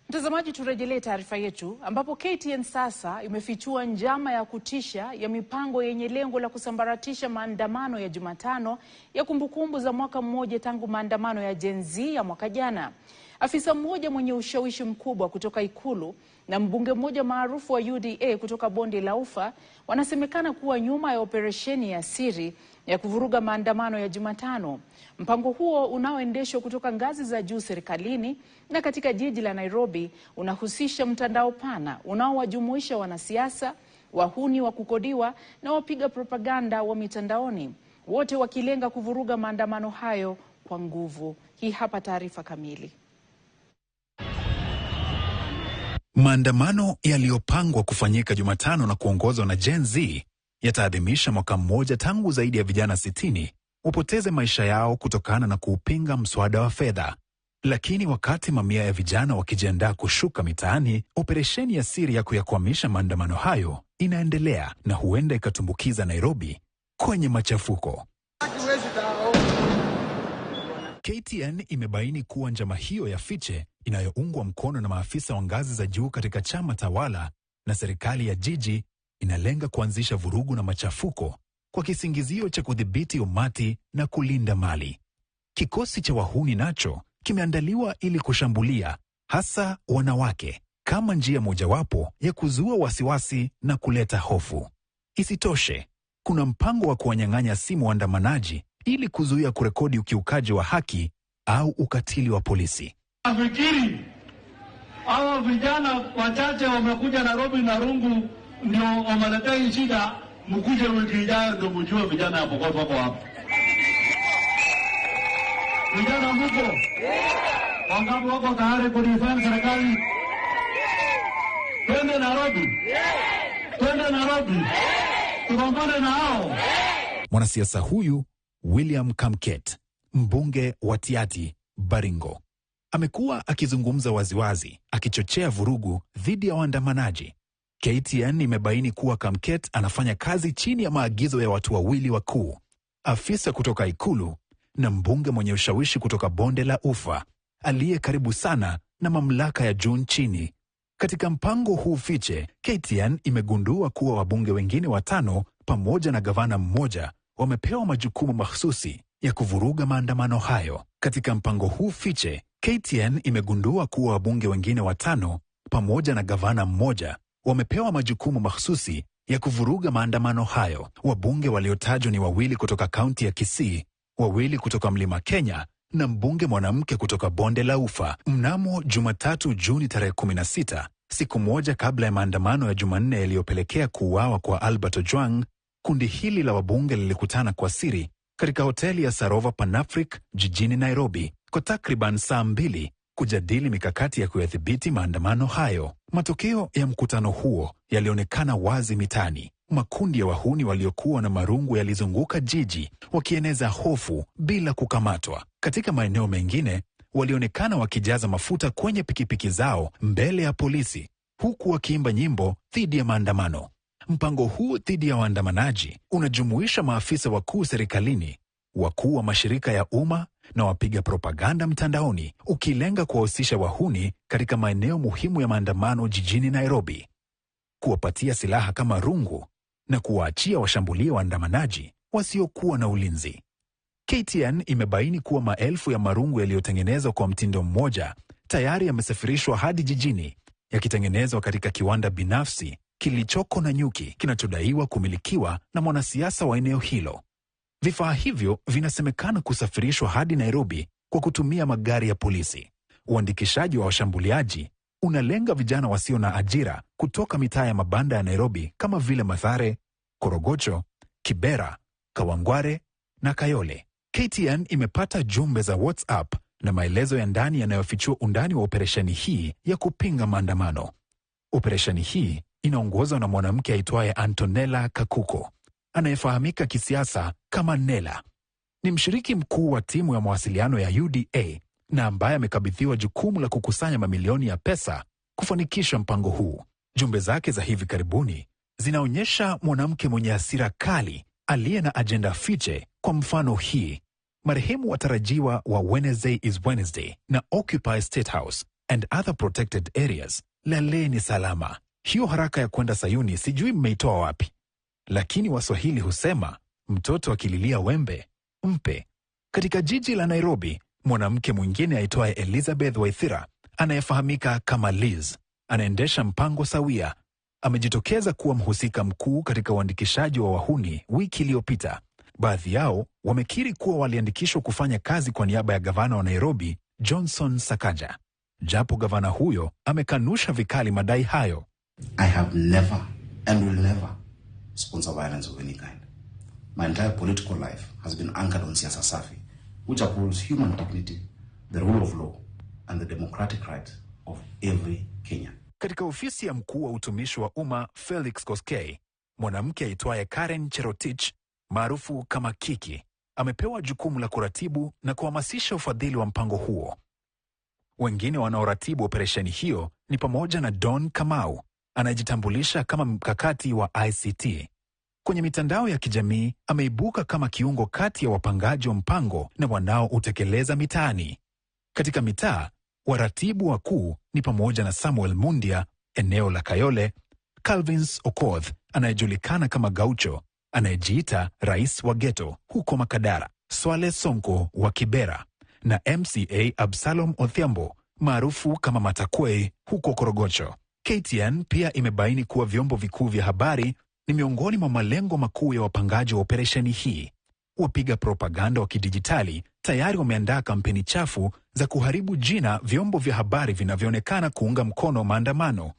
Mtazamaji, turejelee taarifa yetu ambapo KTN sasa imefichua njama ya kutisha ya mipango yenye lengo la kusambaratisha maandamano ya Jumatano ya kumbukumbu za mwaka mmoja tangu maandamano ya Gen Z ya mwaka jana. Afisa mmoja mwenye ushawishi mkubwa kutoka Ikulu na mbunge mmoja maarufu wa UDA kutoka Bonde la Ufa wanasemekana kuwa nyuma ya operesheni ya siri ya kuvuruga maandamano ya Jumatano. Mpango huo unaoendeshwa kutoka ngazi za juu serikalini na katika jiji la Nairobi unahusisha mtandao pana unaowajumuisha wanasiasa, wahuni wa kukodiwa na wapiga propaganda wa mitandaoni, wote wakilenga kuvuruga maandamano hayo kwa nguvu. Hii hapa taarifa kamili. Maandamano yaliyopangwa kufanyika Jumatano na kuongozwa na Gen Z yataadhimisha mwaka mmoja tangu zaidi ya vijana 60 wapoteze maisha yao kutokana na kuupinga mswada wa fedha. Lakini wakati mamia ya vijana wakijiandaa kushuka mitaani, operesheni ya siri ya kuyakwamisha maandamano hayo inaendelea na huenda ikatumbukiza Nairobi kwenye machafuko. KTN imebaini kuwa njama hiyo ya fiche inayoungwa mkono na maafisa wa ngazi za juu katika chama tawala na serikali ya jiji inalenga kuanzisha vurugu na machafuko kwa kisingizio cha kudhibiti umati na kulinda mali. Kikosi cha wahuni nacho kimeandaliwa ili kushambulia hasa wanawake kama njia mojawapo ya kuzua wasiwasi na kuleta hofu. Isitoshe, kuna mpango wa kuwanyang'anya simu waandamanaji ili kuzuia kurekodi ukiukaji wa haki au ukatili wa polisi. Nafikiri hawa vijana wachache wamekuja Nairobi na rungu ndio wameletea shida, mkuje wiki ijayo ndio mjue vijana hapo kwa wako hapo. Vijana mko? Wangapi wako tayari kudefend serikali? Twende Nairobi. Twende Nairobi. Tupambane na hao. Mwanasiasa huyu William Kamket, mbunge wa Tiaty, Baringo, amekuwa akizungumza waziwazi akichochea vurugu dhidi ya waandamanaji. KTN imebaini kuwa Kamket anafanya kazi chini ya maagizo ya watu wawili wakuu, afisa kutoka Ikulu na mbunge mwenye ushawishi kutoka Bonde la Ufa, aliye karibu sana na mamlaka ya juu nchini. Katika mpango huu fiche, KTN imegundua kuwa wabunge wengine 5 pamoja na gavana mmoja wamepewa majukumu mahsusi ya kuvuruga maandamano hayo. Katika mpango huu fiche, KTN imegundua kuwa wabunge wengine 5 pamoja na gavana mmoja wamepewa majukumu mahsusi ya kuvuruga maandamano hayo. Wabunge waliotajwa ni 2 kutoka kaunti ya Kisii, 2 kutoka Mlima Kenya na mbunge mwanamke kutoka Bonde la Ufa. Mnamo Jumatatu Juni tarehe 16, siku moja kabla ya maandamano ya Jumanne yaliyopelekea kuuawa kwa Albert Ojwang, kundi hili la wabunge lilikutana kwa siri katika hoteli ya Sarova Panafric jijini Nairobi kwa takriban saa 2 kujadili mikakati ya kuyadhibiti maandamano hayo. Matokeo ya mkutano huo yalionekana wazi mitaani. Makundi ya wahuni waliokuwa na marungu yalizunguka jiji wakieneza hofu bila kukamatwa. Katika maeneo mengine, walionekana wakijaza mafuta kwenye pikipiki zao mbele ya polisi, huku wakiimba nyimbo dhidi ya maandamano. Mpango huu dhidi ya waandamanaji unajumuisha maafisa wakuu serikalini, wakuu wa mashirika ya umma na wapiga propaganda mtandaoni, ukilenga kuwahusisha wahuni katika maeneo muhimu ya maandamano jijini Nairobi, kuwapatia silaha kama rungu na kuwaachia washambulie waandamanaji wasiokuwa na ulinzi. KTN imebaini kuwa maelfu ya marungu yaliyotengenezwa kwa mtindo mmoja tayari yamesafirishwa hadi jijini, yakitengenezwa katika kiwanda binafsi kilichoko Nanyuki kinachodaiwa kumilikiwa na mwanasiasa wa eneo hilo. Vifaa hivyo vinasemekana kusafirishwa hadi Nairobi kwa kutumia magari ya polisi. Uandikishaji wa washambuliaji unalenga vijana wasio na ajira kutoka mitaa ya mabanda ya Nairobi kama vile Mathare, Korogocho, Kibera, Kawangware na Kayole. KTN imepata jumbe za WhatsApp na maelezo ya ndani yanayofichua undani wa operesheni hii ya kupinga maandamano. Operesheni hii inaongozwa na mwanamke aitwaye Antonella Kakuko, anayefahamika kisiasa kama Nella. Ni mshiriki mkuu wa timu ya mawasiliano ya UDA na ambaye amekabidhiwa jukumu la kukusanya mamilioni ya pesa kufanikisha mpango huu. Jumbe zake za hivi karibuni zinaonyesha mwanamke mwenye hasira kali aliye na ajenda fiche. Kwa mfano hii: marehemu watarajiwa wa Wednesday is Wednesday na Occupy State House and other protected areas, laleni salama. Hiyo haraka ya kwenda Sayuni sijui mmeitoa wapi. Lakini Waswahili husema, mtoto akililia wembe, mpe. Katika jiji la Nairobi, mwanamke mwingine aitwaye Elizabeth Waithira, anayefahamika kama Liz, anaendesha mpango sawia. Amejitokeza kuwa mhusika mkuu katika uandikishaji wa wahuni wiki iliyopita. Baadhi yao wamekiri kuwa waliandikishwa kufanya kazi kwa niaba ya gavana wa Nairobi, Johnson Sakaja. Japo gavana huyo amekanusha vikali madai hayo. I have never and will never sponsor violence of any kind. My entire political life has been anchored on siasa safi, which upholds human dignity, the rule of law, and the democratic rights of every Kenyan. Katika ofisi ya mkuu wa utumishi wa umma Felix Koskei, mwanamke aitwaye Karen Cherotich, maarufu kama Kiki, amepewa jukumu la kuratibu na kuhamasisha ufadhili wa mpango huo. Wengine wanaoratibu operesheni hiyo ni pamoja na Don Kamau, anayejitambulisha kama mkakati wa ICT. Kwenye mitandao ya kijamii ameibuka kama kiungo kati ya wapangaji wa mpango na wanaoutekeleza mitaani. Katika mitaa, waratibu wakuu ni pamoja na Samuel Mundia, eneo la Kayole, Calvins Okoth, anayejulikana kama Gaucho, anayejiita rais wa ghetto huko Makadara, Swale Sonko wa Kibera, na MCA Absalom Odhiambo, maarufu kama Matakwei huko Korogocho. KTN pia imebaini kuwa vyombo vikuu vya habari ni miongoni mwa malengo makuu ya wapangaji wa operesheni hii. Wapiga propaganda wa kidijitali tayari wameandaa kampeni chafu za kuharibu jina vyombo vya habari vinavyoonekana kuunga mkono maandamano.